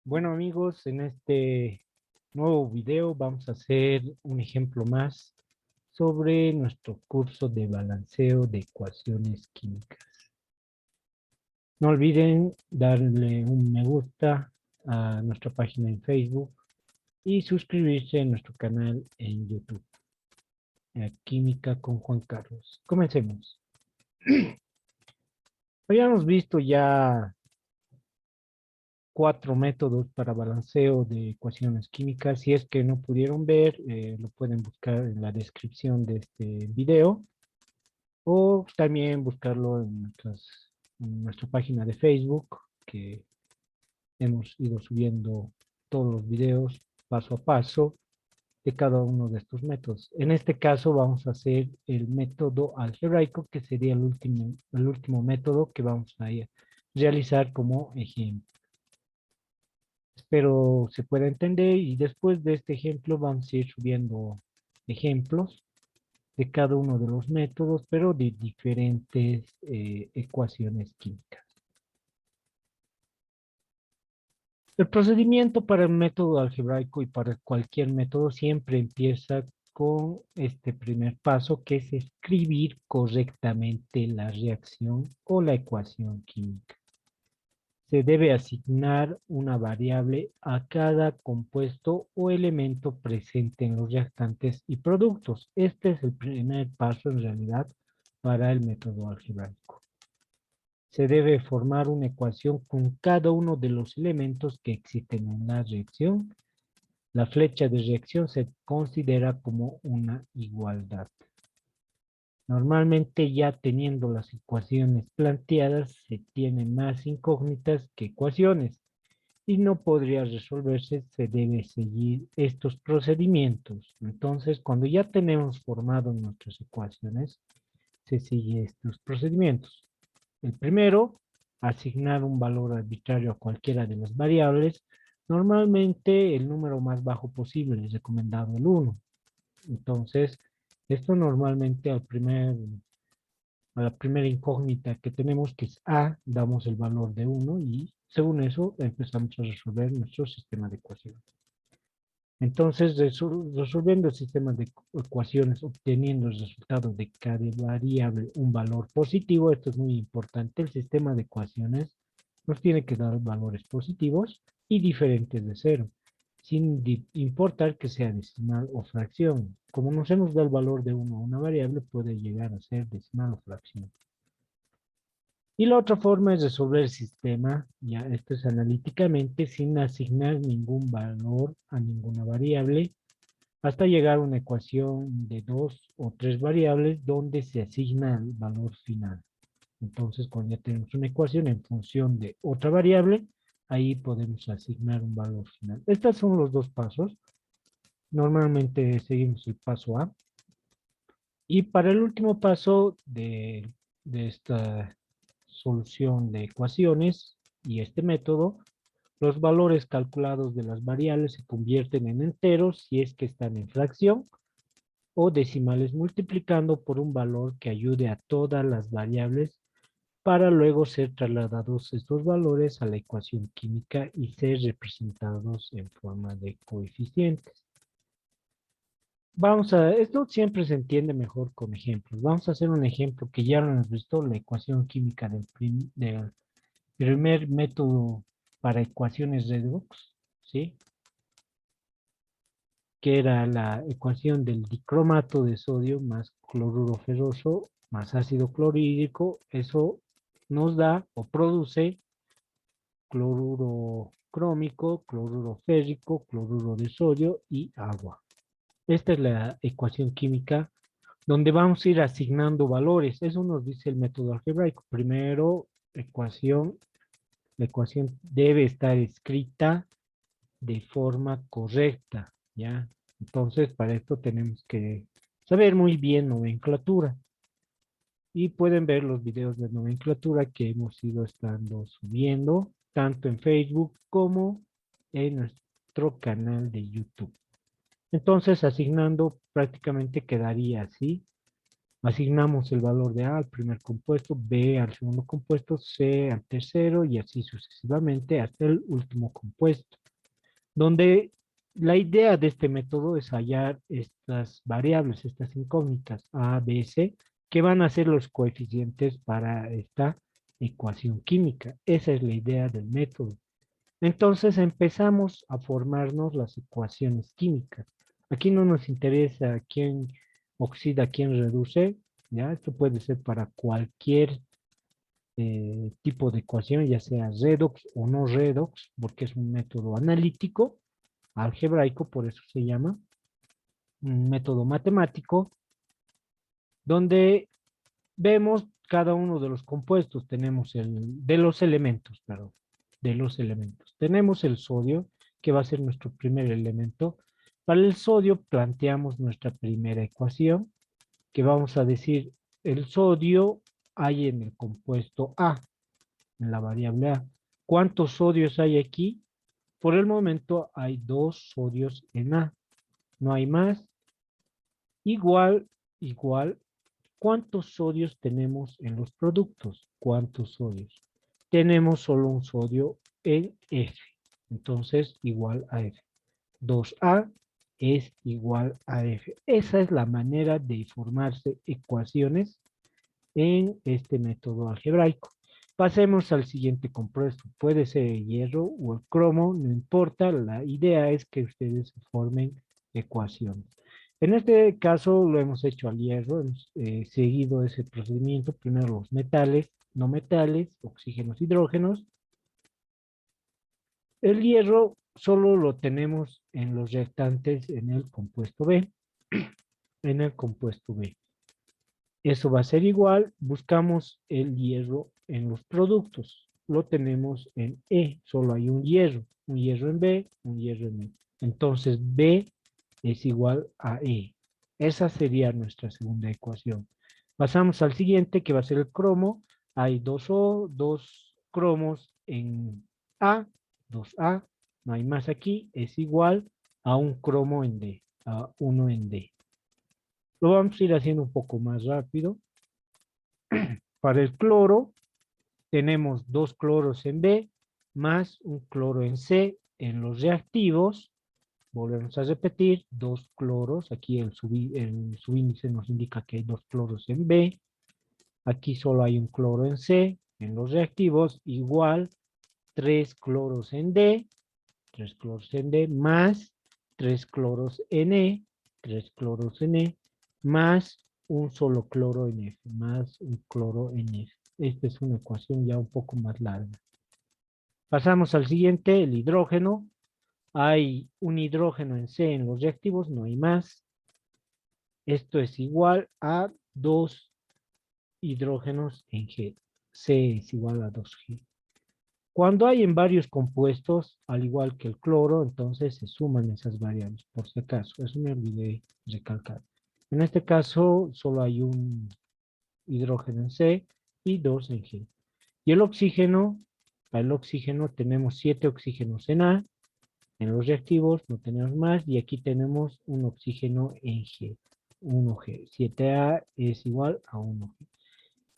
Bueno amigos, en este nuevo video vamos a hacer un ejemplo más sobre nuestro curso de balanceo de ecuaciones químicas. No olviden darle un me gusta a nuestra página en Facebook y suscribirse a nuestro canal en YouTube, Química con Juan Carlos. Comencemos. Habíamos visto ya 4 métodos para balanceo de ecuaciones químicas. Si es que no pudieron ver, lo pueden buscar en la descripción de este video o también buscarlo en nuestra página de Facebook, que hemos ido subiendo todos los videos paso a paso de cada uno de estos métodos. En este caso vamos a hacer el método algebraico, que sería el último método que vamos a realizar como ejemplo. Espero se pueda entender y después de este ejemplo vamos a ir subiendo ejemplos de cada uno de los métodos, pero de diferentes ecuaciones químicas. El procedimiento para el método algebraico y para cualquier método siempre empieza con este primer paso, que es escribir correctamente la reacción o la ecuación química. Se debe asignar una variable a cada compuesto o elemento presente en los reactantes y productos. Este es el primer paso en realidad para el método algebraico. Se debe formar una ecuación con cada uno de los elementos que existen en la reacción. La flecha de reacción se considera como una igualdad. Normalmente ya teniendo las ecuaciones planteadas, se tienen más incógnitas que ecuaciones y no podría resolverse, se debe seguir estos procedimientos. Entonces, cuando ya tenemos formado nuestras ecuaciones, se sigue estos procedimientos. El primero, asignar un valor arbitrario a cualquiera de las variables. Normalmente el número más bajo posible es recomendado el 1. Entonces, esto normalmente a la primera incógnita que tenemos, que es A, damos el valor de 1 y según eso empezamos a resolver nuestro sistema de ecuaciones. Entonces, resolviendo el sistema de ecuaciones, obteniendo el resultado de cada variable un valor positivo, esto es muy importante, el sistema de ecuaciones nos tiene que dar valores positivos y diferentes de cero, sin importar que sea decimal o fracción. Como nos hemos dado el valor de 1 a una variable, puede llegar a ser decimal o fracción. Y la otra forma es resolver el sistema, ya esto es analíticamente, sin asignar ningún valor a ninguna variable, hasta llegar a una ecuación de 2 o 3 variables donde se asigna el valor final. Entonces, cuando ya tenemos una ecuación en función de otra variable, ahí podemos asignar un valor final. Estos son los dos pasos. Normalmente seguimos el paso A. Y para el último paso de esta solución de ecuaciones y este método, los valores calculados de las variables se convierten en enteros si es que están en fracción o decimales, multiplicando por un valor que ayude a todas las variables para luego ser trasladados estos valores a la ecuación química y ser representados en forma de coeficientes. Esto siempre se entiende mejor con ejemplos. Vamos a hacer un ejemplo que ya lo hemos visto, la ecuación química del primer método para ecuaciones redox, ¿sí? Que era la ecuación del dicromato de sodio más cloruro ferroso más ácido clorhídrico. Eso nos da o produce cloruro crómico, cloruro férrico, cloruro de sodio y agua. Esta es la ecuación química donde vamos a ir asignando valores. Eso nos dice el método algebraico. Primero, la ecuación debe estar escrita de forma correcta, ¿ya? Entonces, para esto tenemos que saber muy bien nomenclatura. Y pueden ver los videos de nomenclatura que hemos ido estando subiendo, tanto en Facebook como en nuestro canal de YouTube. Entonces, asignando prácticamente quedaría así. Asignamos el valor de A al primer compuesto, B al segundo compuesto, C al tercero y así sucesivamente hasta el último compuesto, donde la idea de este método es hallar estas variables, estas incógnitas A, B, C, que van a ser los coeficientes para esta ecuación química. Esa es la idea del método. Entonces empezamos a formarnos las ecuaciones químicas. Aquí no nos interesa quién oxida, quién reduce, ¿ya? Esto puede ser para cualquier tipo de ecuación, ya sea redox o no redox, porque es un método analítico, algebraico, por eso se llama, un método matemático, donde vemos cada uno de los compuestos, tenemos de los elementos, perdón, de los elementos. Tenemos el sodio, que va a ser nuestro primer elemento. Para el sodio planteamos nuestra primera ecuación, que vamos a decir, el sodio hay en el compuesto A, en la variable A. ¿Cuántos sodios hay aquí? Por el momento hay 2 sodios en A, no hay más. Igual, igual, ¿cuántos sodios tenemos en los productos? ¿Cuántos sodios? Tenemos solo un sodio en F. Entonces, igual a F. 2A es igual a F. Esa es la manera de formarse ecuaciones en este método algebraico. Pasemos al siguiente compuesto. Puede ser el hierro o el cromo, no importa. La idea es que ustedes formen ecuaciones. En este caso lo hemos hecho al hierro, hemos seguido ese procedimiento. Primero los metales, no metales, oxígenos, hidrógenos. El hierro solo lo tenemos en los reactantes en el compuesto B. En el compuesto B. Eso va a ser igual, buscamos el hierro en los productos. Lo tenemos en E, solo hay un hierro en B, un hierro en E. Entonces B es igual a E. Esa sería nuestra segunda ecuación. Pasamos al siguiente, que va a ser el cromo. Hay dos cromos en A, 2A, no hay más aquí, es igual a un cromo en D, a uno en D. Lo vamos a ir haciendo un poco más rápido. Para el cloro, tenemos 2 cloros en B, más un cloro en C. En los reactivos, volvemos a repetir, 2 cloros. Aquí el subíndice nos indica que hay 2 cloros en B. Aquí solo hay un cloro en C. En los reactivos, igual, 3 cloros en D, 3 cloros en D, más 3 cloros en E, 3 cloros en E, más un solo cloro en F, más un cloro en F. Esta es una ecuación ya un poco más larga. Pasamos al siguiente, el hidrógeno. Hay un hidrógeno en C en los reactivos, no hay más. Esto es igual a 2 hidrógenos en G. C es igual a 2G. Cuando hay en varios compuestos, al igual que el cloro, entonces se suman esas variables, por si acaso. Eso me olvidé recalcar. En este caso, solo hay un hidrógeno en C y 2 en G. Y el oxígeno, para el oxígeno tenemos 7 oxígenos en A, en los reactivos no tenemos más, y aquí tenemos un oxígeno en G, 1G. 7A es igual a 1G.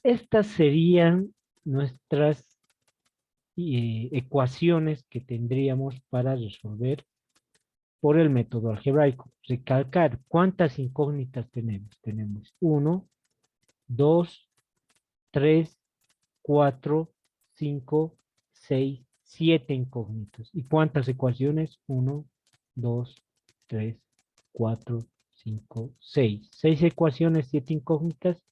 Estas serían nuestras ecuaciones que tendríamos para resolver por el método algebraico. Recalcar cuántas incógnitas tenemos. Tenemos 1, 2, 3, 4, 5, 6, 7 incógnitas. ¿Y cuántas ecuaciones? 1, 2, 3, 4, 5, 6. 6 ecuaciones, 7 incógnitas.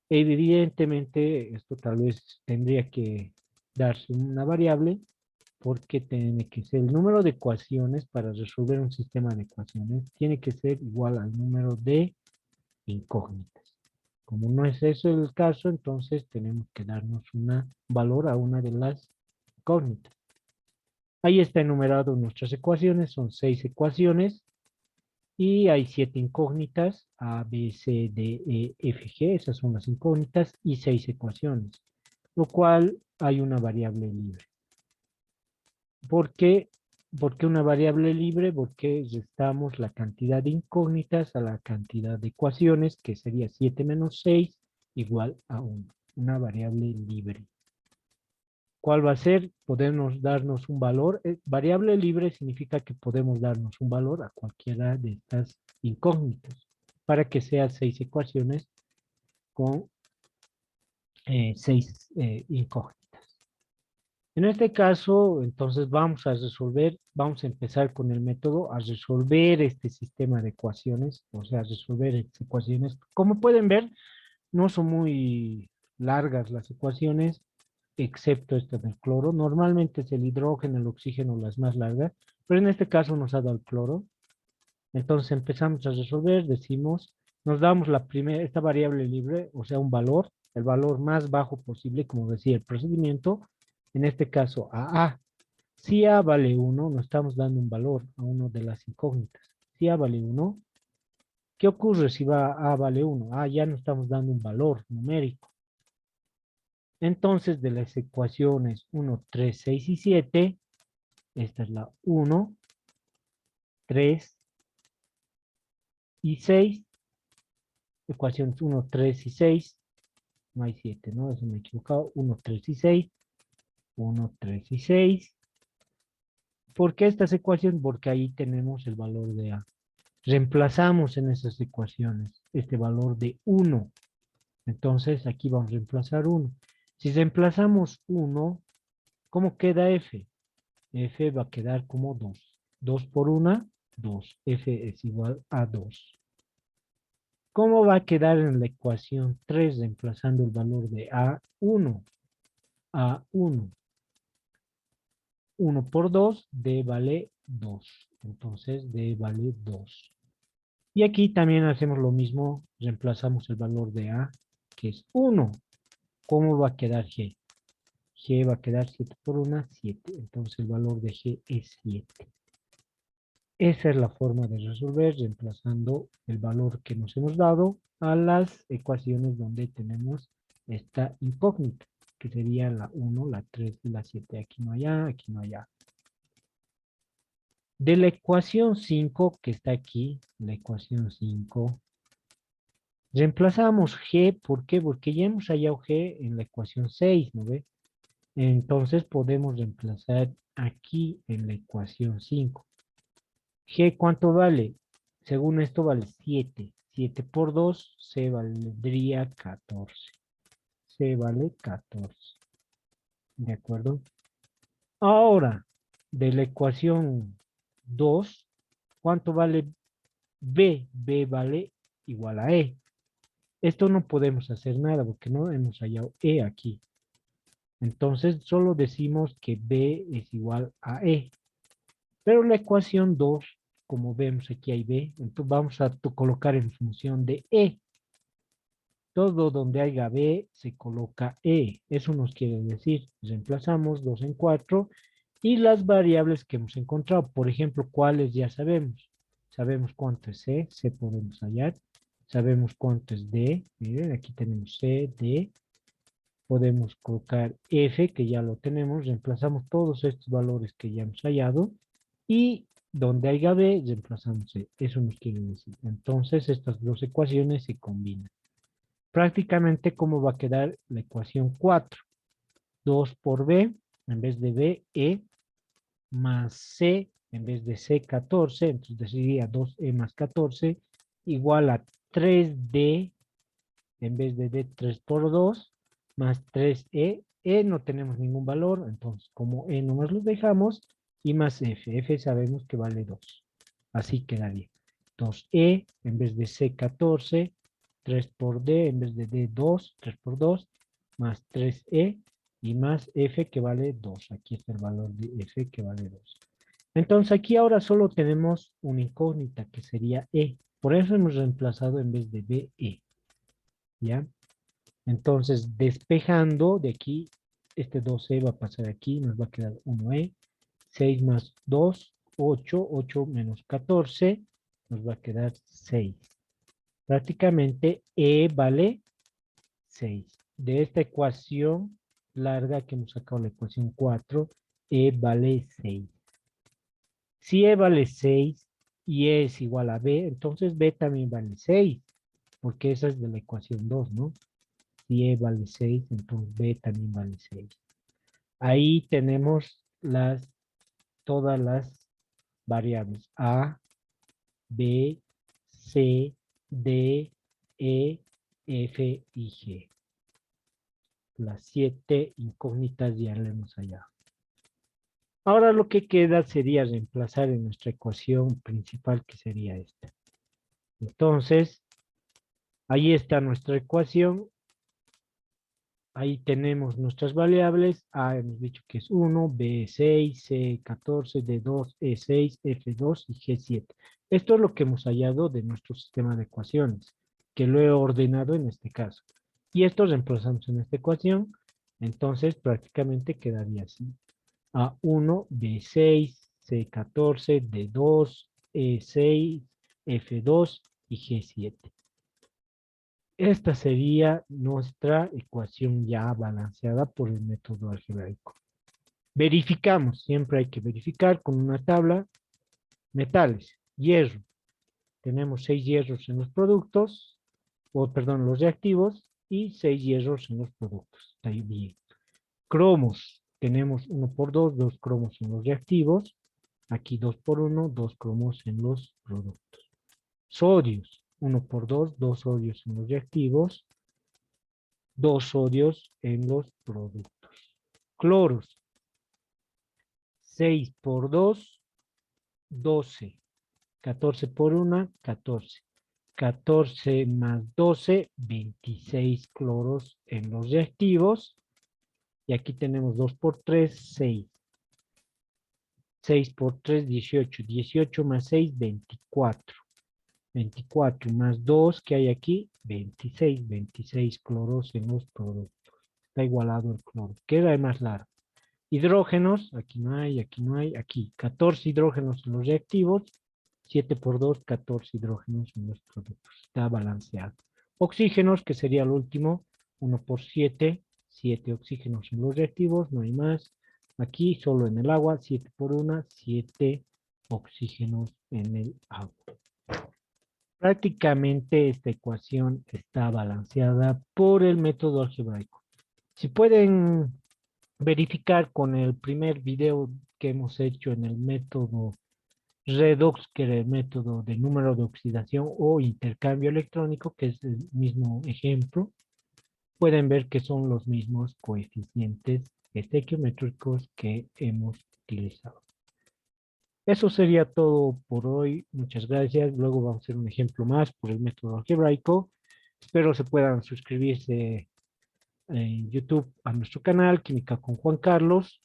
Evidentemente, esto tal vez tendría que darse una variable porque tiene que ser el número de ecuaciones para resolver un sistema de ecuaciones, tiene que ser igual al número de incógnitas. Como no es eso el caso, entonces tenemos que darnos un valor a una de las incógnitas. Ahí está enumerado nuestras ecuaciones, son 6 ecuaciones y hay 7 incógnitas, A, B, C, D, E, F, G, esas son las incógnitas y 6 ecuaciones, lo cual hay una variable libre. ¿Por qué? ¿Por qué una variable libre? Porque restamos la cantidad de incógnitas a la cantidad de ecuaciones, que sería 7 menos 6 igual a 1. Una variable libre. ¿Cuál va a ser? Podemos darnos un valor. Variable libre significa que podemos darnos un valor a cualquiera de estas incógnitas para que sean 6 ecuaciones con 6 incógnitas. En este caso, entonces vamos a resolver, vamos a empezar con el método a resolver este sistema de ecuaciones, o sea, resolver estas ecuaciones. Como pueden ver, no son muy largas las ecuaciones, excepto esta del cloro. Normalmente es el hidrógeno, el oxígeno las más largas, pero en este caso nos ha dado el cloro. Entonces empezamos a resolver, decimos, nos damos la primera, esta variable libre, o sea, un valor, el valor más bajo posible, como decía el procedimiento, en este caso a A. Si A vale 1, nos estamos dando un valor a uno de las incógnitas. Si A vale 1, ¿qué ocurre si A vale 1? Ah, ya nos estamos dando un valor numérico. Entonces, de las ecuaciones 1, 3, 6 y 7, esta es la 1, 3 y 6. Ecuaciones 1, 3 y 6. No hay 7, ¿no? Eso me he equivocado. 1, 3 y 6. 1, 3 y 6. ¿Por qué estas ecuaciones? Porque ahí tenemos el valor de A. Reemplazamos en esas ecuaciones este valor de 1. Entonces, aquí vamos a reemplazar 1. Si reemplazamos 1, ¿cómo queda F? F va a quedar como 2. 2 por 1, 2. F es igual a 2. ¿Cómo va a quedar en la ecuación 3 reemplazando el valor de A1? A1. 1 por 2, D vale 2. Entonces, D vale 2. Y aquí también hacemos lo mismo, reemplazamos el valor de A, que es 1. ¿Cómo va a quedar G? G va a quedar 7 por 1, 7. Entonces el valor de G es 7. Esa es la forma de resolver, reemplazando el valor que nos hemos dado a las ecuaciones donde tenemos esta incógnita, que sería la 1, la 3 y la 7. Aquí no hay A, aquí no hay A. De la ecuación 5 que está aquí, la ecuación 5, reemplazamos G, ¿por qué? Porque ya hemos hallado G en la ecuación 6, ¿no ve? Entonces podemos reemplazar aquí en la ecuación 5. G, ¿cuánto vale? Según esto vale 7. 7 por 2, C valdría 14. C vale 14. ¿De acuerdo? Ahora, de la ecuación 2, ¿cuánto vale B? B vale igual a E. Esto no podemos hacer nada porque no hemos hallado E aquí. Entonces solo decimos que B es igual a E. Pero la ecuación 2, como vemos aquí hay B, entonces vamos a colocar en función de E. Todo donde haya B se coloca E. Eso nos quiere decir, reemplazamos 2 en 4 y las variables que hemos encontrado, por ejemplo, cuáles ya sabemos. Sabemos cuánto es C, C podemos hallar. Sabemos cuánto es D, miren, aquí tenemos C, D. Podemos colocar F, que ya lo tenemos, reemplazamos todos estos valores que ya hemos hallado y donde haya B, reemplazamos C. Eso nos quiere decir. Entonces, estas dos ecuaciones se combinan. Prácticamente, ¿cómo va a quedar la ecuación 4? 2 por B, en vez de B, E, más C, en vez de C, 14, entonces sería 2E más 14, igual a 3D, en vez de D, 3 por 2, más 3E. E no tenemos ningún valor, entonces como E no nos lo dejamos, y más F. F sabemos que vale 2. Así quedaría. 2E en vez de C, 14, 3 por D en vez de D, 2, 3 por 2, más 3E y más F que vale 2. Aquí está el valor de F que vale 2. Entonces aquí ahora solo tenemos una incógnita que sería E. Por eso hemos reemplazado en vez de B, E. ¿Ya? Entonces, despejando de aquí, este 2e va a pasar aquí, nos va a quedar 1e. 6 más 2, 8. 8 menos 14, nos va a quedar 6. Prácticamente e vale 6. De esta ecuación larga que hemos sacado la ecuación 4, e vale 6. Si E vale 6 y E es igual a B, entonces B también vale 6, porque esa es de la ecuación 2, ¿no? Si E vale 6, entonces B también vale 6. Ahí tenemos todas las variables A, B, C, D, E, F y G. Las 7 incógnitas ya leemos allá. Ahora lo que queda sería reemplazar en nuestra ecuación principal, que sería esta. Entonces, ahí está nuestra ecuación. Ahí tenemos nuestras variables. A hemos dicho que es 1, B 6, C 14, D 2, E 6, F 2 y G 7. Esto es lo que hemos hallado de nuestro sistema de ecuaciones, que lo he ordenado en este caso. Y esto reemplazamos en esta ecuación. Entonces, prácticamente quedaría así. A1, B6, C14, D2, E6, F2 y G7. Esta sería nuestra ecuación ya balanceada por el método algebraico. Verificamos, siempre hay que verificar con una tabla. Metales, hierro. Tenemos 6 hierros en los productos, o perdón, los reactivos, y 6 hierros en los productos. Está ahí bien. Cromos, tenemos 1 por 2, 2 cromos en los reactivos. Aquí 2 por 1, 2 cromos en los productos. Sodios, 1 por 2, 2 sodios en los reactivos. 2 sodios en los productos. Cloros, 6 por 2, 12. 14 por 1, 14. 14 más 12, 26 cloros en los reactivos. Y aquí tenemos 2 por 3, 6. 6 por 3, 18. 18 más 6, 24. 24 más 2 que hay aquí, 26. 26 cloros en los productos. Está igualado el cloro. Queda más largo. Hidrógenos, aquí no hay, aquí no hay, aquí 14 hidrógenos en los reactivos, 7 por 2, 14 hidrógenos en los productos. Está balanceado. Oxígenos, que sería el último, 1 por 7, 7 oxígenos en los reactivos, no hay más. Aquí solo en el agua, 7 por 1, 7 oxígenos en el agua. Prácticamente esta ecuación está balanceada por el método algebraico. Si pueden verificar con el primer video que hemos hecho en el método redox, que era el método de número de oxidación o intercambio electrónico, que es el mismo ejemplo, pueden ver que son los mismos coeficientes estequiométricos que hemos utilizado. Eso sería todo por hoy. Muchas gracias. Luego vamos a hacer un ejemplo más por el método algebraico. Espero se puedan suscribirse en YouTube a nuestro canal Química con Juan Carlos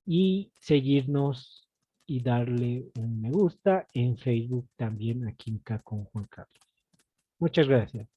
y seguirnos y darle un me gusta en Facebook también a Química con Juan Carlos. Muchas gracias.